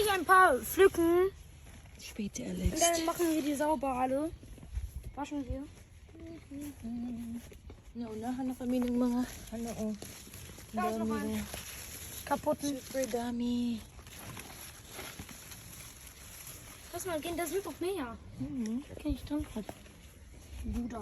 gleich ein paar pflücken. Später, Und Alex. dann machen wir die sauber alle. Waschen wir. Naunahan na kami ng mga, oh. Da ist noch ein kaputten. Super dami. Lass mal gehen, da sind noch mehr. Kann ich dran halten. Bruder.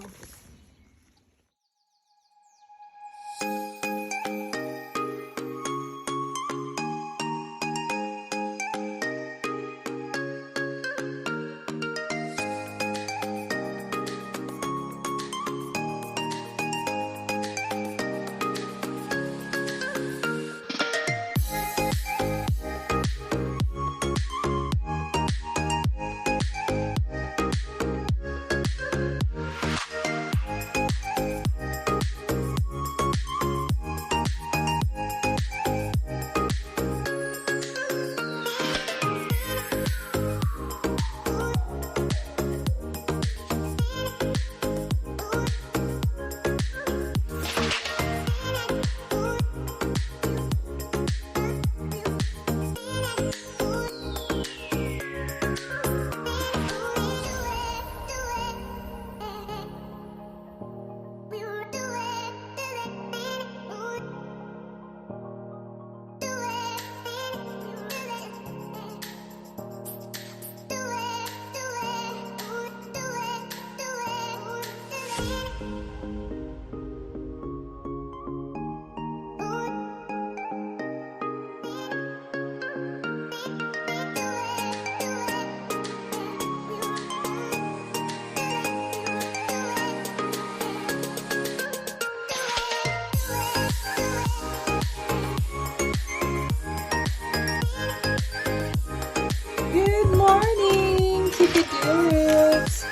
Good morning, Chicken Carrots!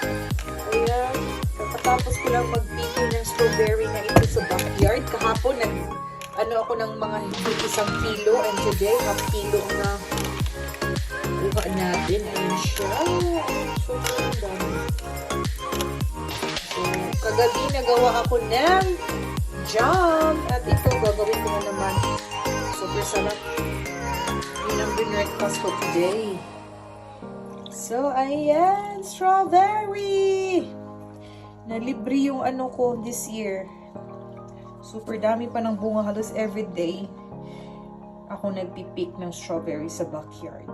Ayan, katapos ko lang mag-picking ng strawberry na ito sa backyard. Kahapon, ako ng mga higit 1 kilo, and today, half kilo na kuha natin. Ayan siya. Sobrang dami. So, kagabi nagawa ako ng jam. At ito, gagawin ko na naman. Super sarap. Yun ang breakfast ko today. So, ayan, strawberry! Nalibre yung ko this year. Super dami pa ng bunga, halos everyday. Ako nagpipick ng strawberry sa backyard.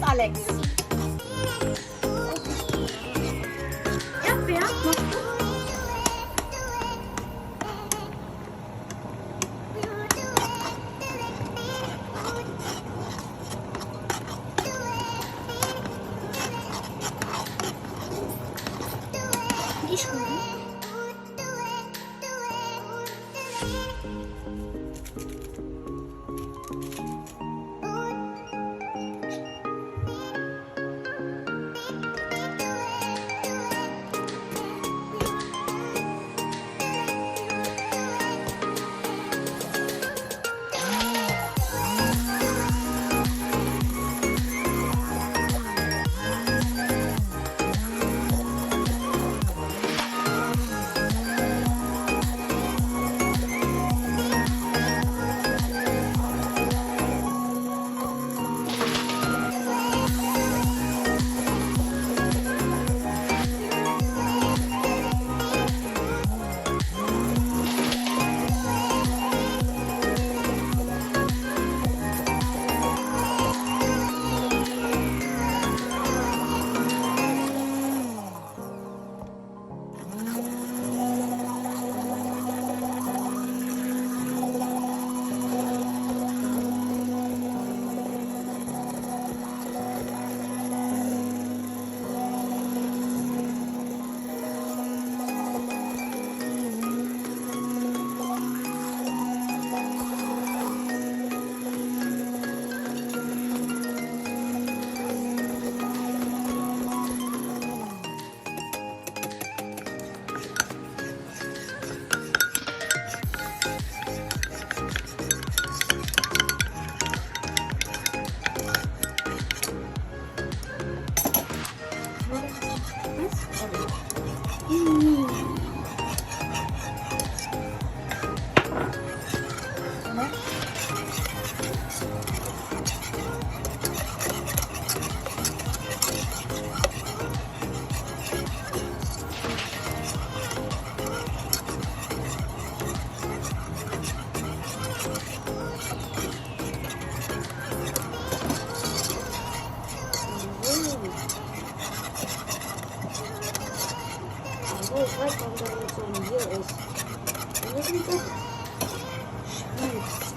Alex. Erdbeer? Machst du? Die Schuhe? Very good. Jeez.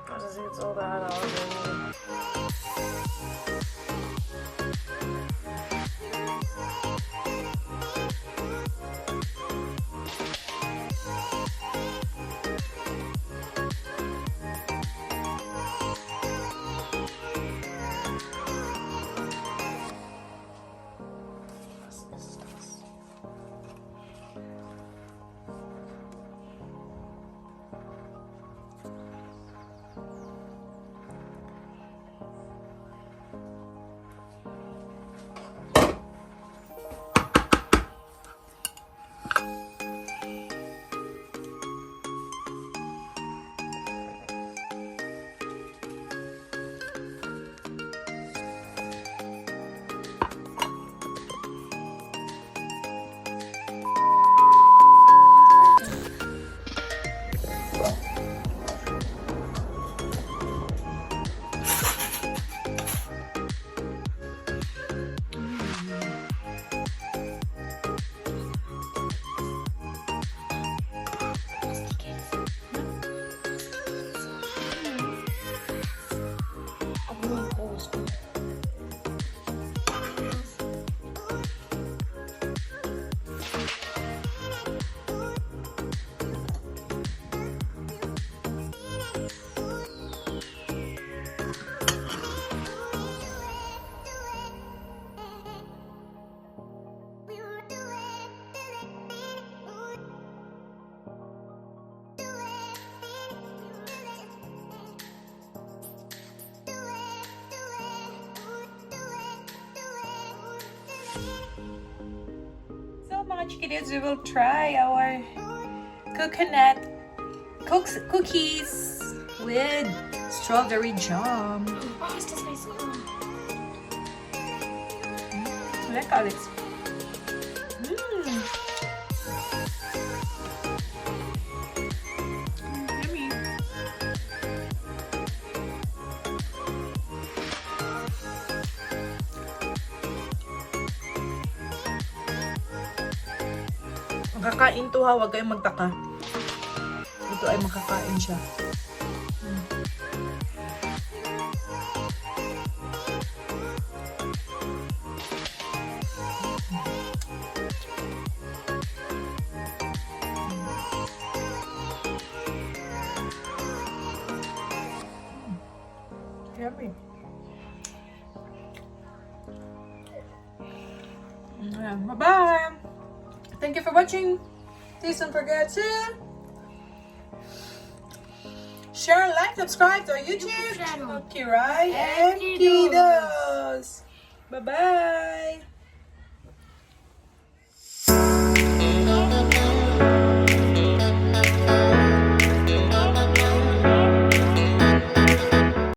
Kasi it's all that out. So mga chickadills, we will try our coconut cookies with strawberry jam. Oh, ist das heiß. Lecker, Alex. Yummy. Makakain to ha, huwag kayong magtaka. Ito ay makakain siya. Yummy. Bye-bye. Thank you for watching. Please don't forget to share, like, subscribe to our YouTube channel. Kirai and And Kiddos. Kiddos. Bye-bye.